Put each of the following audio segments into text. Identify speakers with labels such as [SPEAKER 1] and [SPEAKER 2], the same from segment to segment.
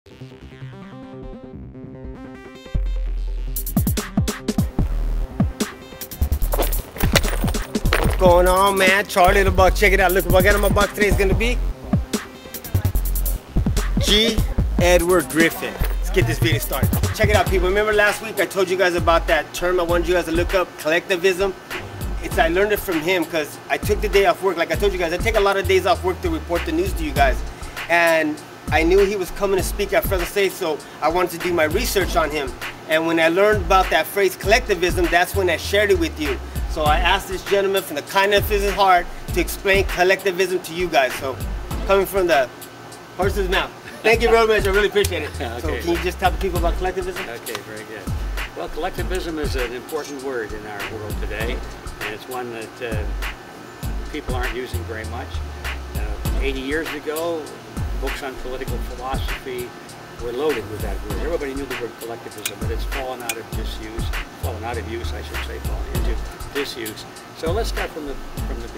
[SPEAKER 1] What's going on, man? Charlie the Buck. Check it out. Look what I got in my box today is going to be Edward Griffin. Let's get this video started. Check it out, people. Remember last week I told you guys about that term I wanted you guys to look up, collectivism? I learned it from him because I took the day off work. Like I told you guys, I take a lot of days off work to report the news to you guys. And I knew he was coming to speak at Fresno State, so I wanted to do my research on him. And when I learned about that phrase collectivism, that's when I shared it with you. So I asked this gentleman from the kindness of his heart to explain collectivism to you guys. So coming from the horse's mouth. Thank you very much, I really appreciate it. Okay. So can you just tell the people about collectivism?
[SPEAKER 2] Okay, very good. Well, collectivism is an important word in our world today, and it's one that people aren't using very much. 80 years ago, books on political philosophy were loaded with that word. Everybody knew the word collectivism, but it's fallen out of disuse, fallen into disuse. So let's start from the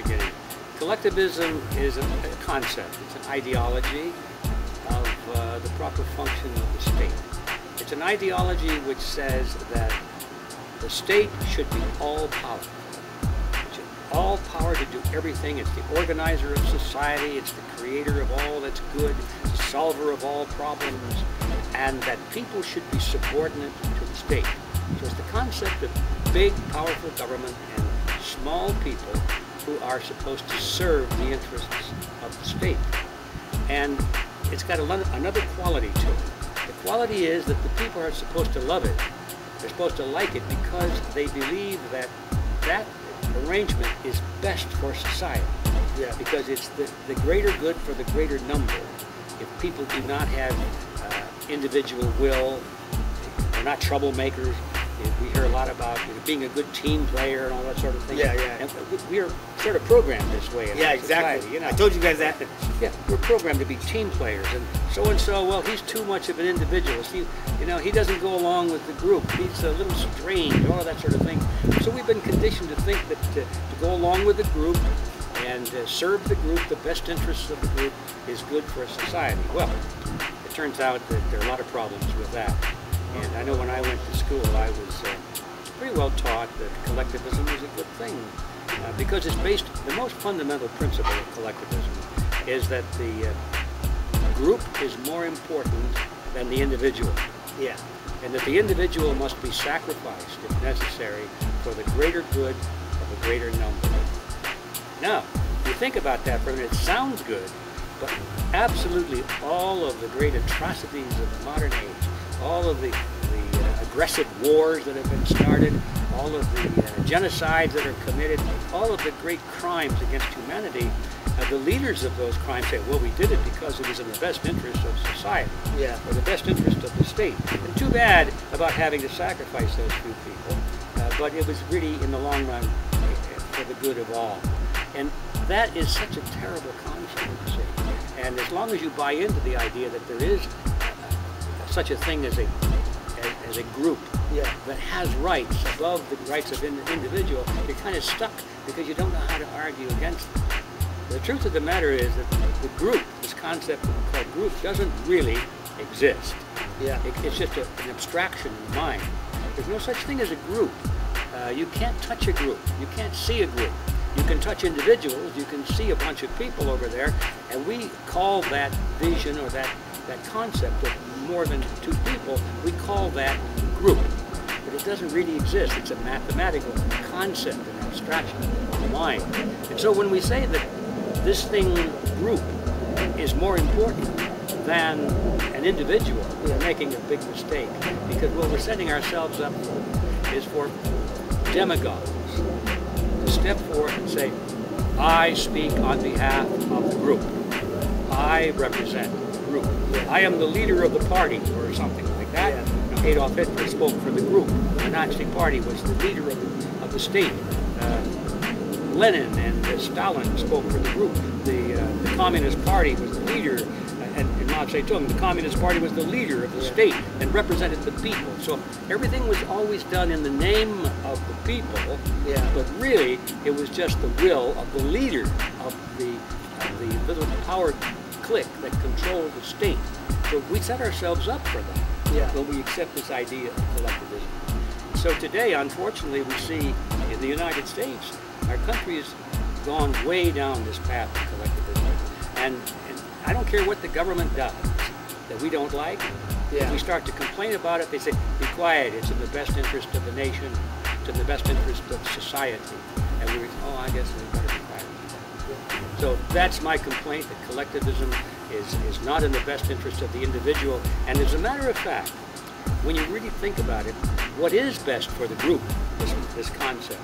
[SPEAKER 2] beginning. Collectivism is a concept. It's an ideology of the proper function of the state. It's an ideology which says that the state should be all-powerful. All power to do everything. It's the organizer of society. It's the creator of all that's good, the solver of all problems, and that people should be subordinate to the state. So it's the concept of big, powerful government and small people who are supposed to serve the interests of the state. And it's got another quality to it. The quality is that the people are supposed to love it. They're supposed to like it because they believe that that arrangement is best for society. Yeah. Because it's the greater good for the greater number. If people do not have individual will, they're not troublemakers. We hear a lot about being a good team player and all that sort of thing. Yeah, yeah. And we are sort of programmed this way in our society.
[SPEAKER 1] Exactly. You know? I told you guys that.
[SPEAKER 2] Yeah, we're programmed to be team players. And so-and-so, well, he's too much of an individualist. He doesn't go along with the group. He's a little strange, all of that sort of thing. So we've been conditioned to think that to go along with the group and serve the group, the best interests of the group, is good for society. Well, it turns out that there are a lot of problems with that. And I know when I went to school, I was pretty well taught that collectivism is a good thing because it's based, the most fundamental principle of collectivism is that the group is more important than the individual. Yeah. And that the individual must be sacrificed, if necessary, for the greater good of a greater number. Now, if you think about that for a minute, it sounds good, but absolutely all of the great atrocities of the modern age, all of the aggressive wars that have been started, all of the genocides that are committed, all of the great crimes against humanity, the leaders of those crimes say, well, we did it because it was in the best interest of society, or the best interest of the state. And too bad about having to sacrifice those few people, but it was really, in the long run, for the good of all. And that is such a terrible concept, you see. And as long as you buy into the idea that there is such a thing as a group that has rights above the rights of the individual, you're kind of stuck because you don't know how to argue against it. The truth of the matter is that the group, this concept called group, doesn't really exist. Yeah. It's just an abstraction in the mind. There's no such thing as a group. You can't touch a group. You can't see a group. You can touch individuals. You can see a bunch of people over there, and we call that vision or that concept of more than two people, we call that group. But it doesn't really exist. It's a mathematical concept, an abstraction of the mind. And so when we say that this thing, group, is more important than an individual, we're making a big mistake. Because what we're setting ourselves up for is for demagogues to step forth and say, I speak on behalf of the group. I represent the group. I am the leader of the party, or something like that. Yeah. Adolf Hitler spoke for the group. The Nazi Party was the leader of the state. Lenin and Stalin spoke for the group. The Communist Party was the leader, and Mao Zedong, the Communist Party was the leader of the state and represented the people. So everything was always done in the name of the people, but really it was just the will of the leader of the little power clique that control the state. So we set ourselves up for that when we accept this idea of collectivism. So today, unfortunately, we see in the United States, our country has gone way down this path of collectivism. And I don't care what the government does that we don't like. If we start to complain about it, they say, be quiet, it's in the best interest of the nation, it's in the best interest of society. And we, oh, I guess we better be quiet. So that's my complaint, that collectivism is not in the best interest of the individual. And as a matter of fact, when you really think about it, what is best for the group, this concept,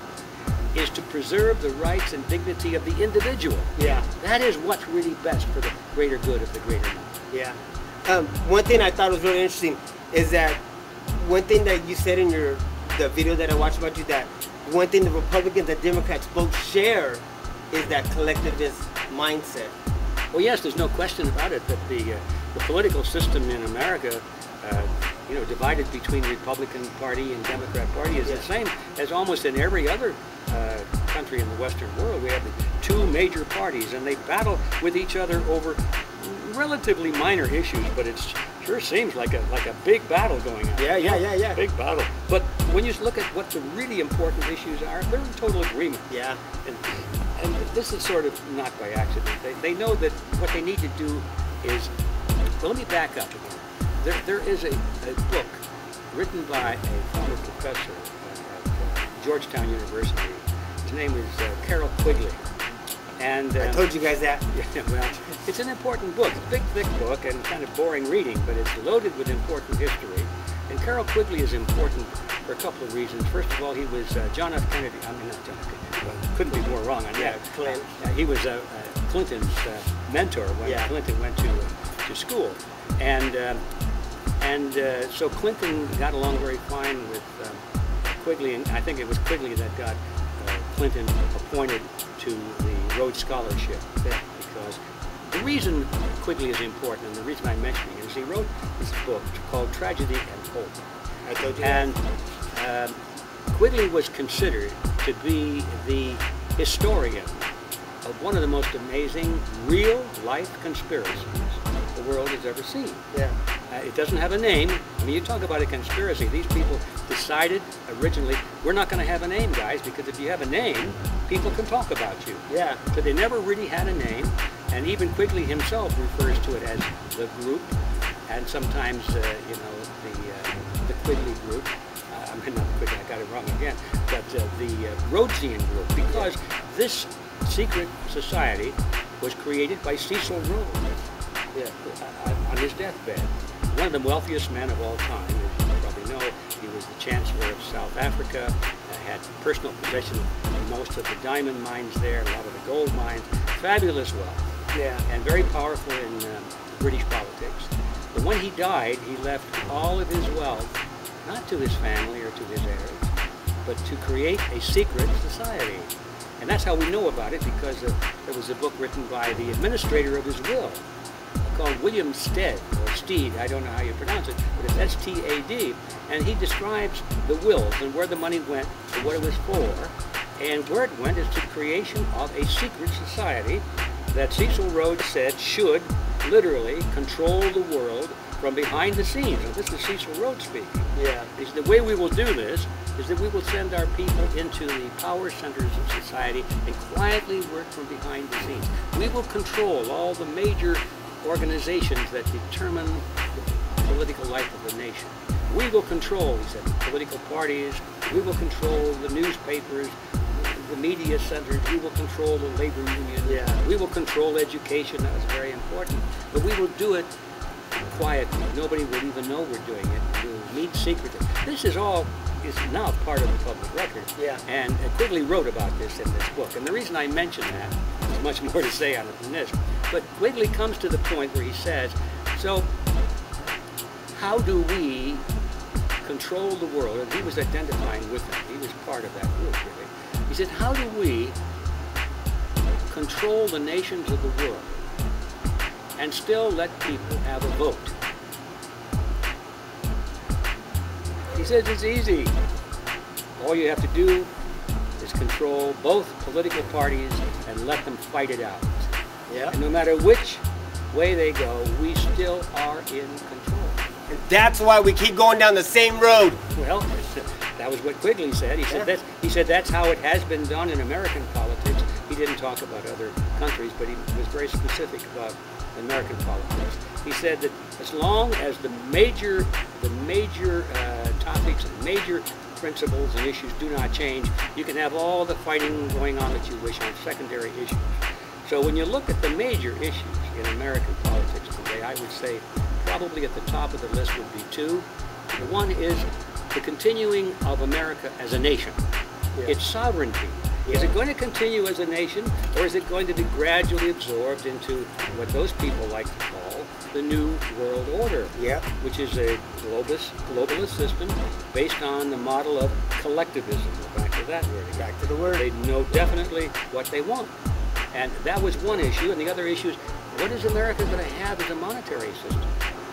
[SPEAKER 2] is to preserve the rights and dignity of the individual. That is what's really best for the greater good of the greater number.
[SPEAKER 1] One thing I thought was really interesting is that one thing that you said in the video that I watched about you, that one thing the Republicans and Democrats both share is that collectivist mindset.
[SPEAKER 2] Well, yes, there's no question about it that the political system in America, divided between Republican Party and Democrat Party, is the same as almost in every other country in the Western world. We have the two major parties, and they battle with each other over relatively minor issues, but it sure seems like a big battle going on.
[SPEAKER 1] Yeah.
[SPEAKER 2] Big battle. But when you look at what the really important issues are, they're in total agreement. And this is sort of not by accident. They know that what they need to do is, well, let me back up again. There is a book written by a former professor at Georgetown University. His name is Carroll Quigley. And
[SPEAKER 1] I told you guys that.
[SPEAKER 2] Well, it's an important book. It's a big, thick book and kind of boring reading, but it's loaded with important history. And Carroll Quigley is important for a couple of reasons. First of all, he was John F. Kennedy. I mean, not John F. Kennedy. Well, couldn't be more wrong on that. He was Clinton's mentor when Clinton went to school, and so Clinton got along very fine with Quigley, and I think it was Quigley that got Clinton appointed to the Rhodes Scholarship, because the reason Quigley is important, and the reason I'm mentioning it, is he wrote this book called Tragedy and Hope.
[SPEAKER 1] I told you
[SPEAKER 2] and Quigley was considered to be the historian of one of the most amazing real-life conspiracies the world has ever seen. It doesn't have a name. I mean, you talk about a conspiracy. These people decided originally, we're not going to have a name, guys, because if you have a name, people can talk about you. So they never really had a name, and even Quigley himself refers to it as the group, and sometimes, the Quigley group. I mean, not Quigley, I got it wrong again, but the Rhodesian group, because this secret society was created by Cecil Rhodes on his deathbed. One of the wealthiest men of all time, as you probably know. He was the Chancellor of South Africa, had personal possession of most of the diamond mines there, a lot of the gold mines, fabulous wealth, and very powerful in British politics. But when he died, he left all of his wealth, not to his family or to his heirs, but to create a secret society. And that's how we know about it, because there was a book written by the administrator of his will, called William Stead, or Steed, I don't know how you pronounce it, but it's S-T-A-D, and he describes the wills and where the money went and what it was for, and where it went is to the creation of a secret society that Cecil Rhodes said should literally control the world from behind the scenes. Now, this is Cecil Rhodes speaking. He said, the way we will do this is that we will send our people into the power centers of society and quietly work from behind the scenes. We will control all the major organizations that determine the political life of the nation. We will control, he said, the political parties, we will control the newspapers, the media centers, we will control the labor unions, we will control education, that was very important, but we will do it quietly. Nobody will even know we're doing it. We'll meet secretly. This is all now part of the public record. And Quigley wrote about this in this book. And the reason I mention that, there's much more to say on it than this, but Quigley comes to the point where he says, so how do we control the world? And he was identifying with them. He was part of that group, really. He said, how do we control the nations of the world and still let people have a vote? He says it's easy. All you have to do is control both political parties and let them fight it out. And no matter which way they go, we still are in control.
[SPEAKER 1] And that's why we keep going down the same road.
[SPEAKER 2] Well, that was what Quigley said. He said that's how it has been done in American politics. He didn't talk about other countries, but he was very specific about American politics. He said that as long as the major topics and major principles and issues do not change, you can have all the fighting going on that you wish on secondary issues. So when you look at the major issues in American politics today, I would say probably at the top of the list would be two. The one is the continuing of America as a nation, its sovereignty. Is it going to continue as a nation, or is it going to be gradually absorbed into what those people like to call the New World Order, which is a globalist system based on the model of collectivism? Back to that word.
[SPEAKER 1] Back to the word.
[SPEAKER 2] They know definitely what they want. And that was one issue. And the other issue is, what is America going to have as a monetary system?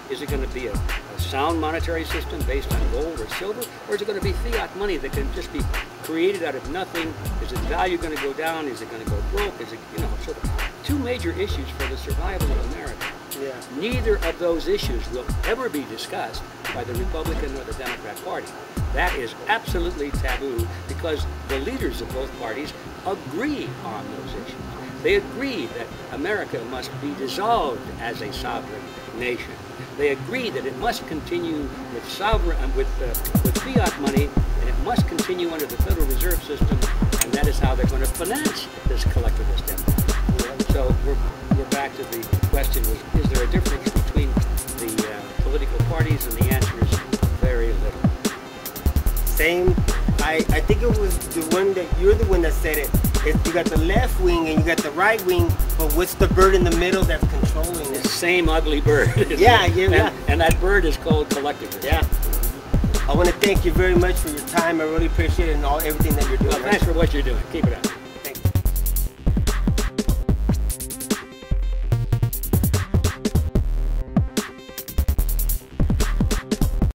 [SPEAKER 2] Is it going to be a sound monetary system based on gold or silver, or is it going to be fiat money that can just be created out of nothing? Is its value going to go down? Is it going to go broke? Is it, sort of two major issues for the survival of America. Neither of those issues will ever be discussed by the Republican or the Democrat Party. That is absolutely taboo because the leaders of both parties agree on those issues. They agree that America must be dissolved as a sovereign nation. They agree that it must continue with fiat money, and it must continue under the Federal Reserve System, and that is how they're going to finance this collectivist empire. So we're back to the question: is there a difference between the political parties? And the answer is very little.
[SPEAKER 1] Same. I think it was the one that you're the one that said it. You got the left wing and you got the right wing, but what's the bird in the middle that's controlling it?
[SPEAKER 2] The same ugly bird. And that bird is called collectivism.
[SPEAKER 1] I want to thank you very much for your time. I really appreciate it and everything that you're doing.
[SPEAKER 2] Well, thanks for what you're doing. Keep it up.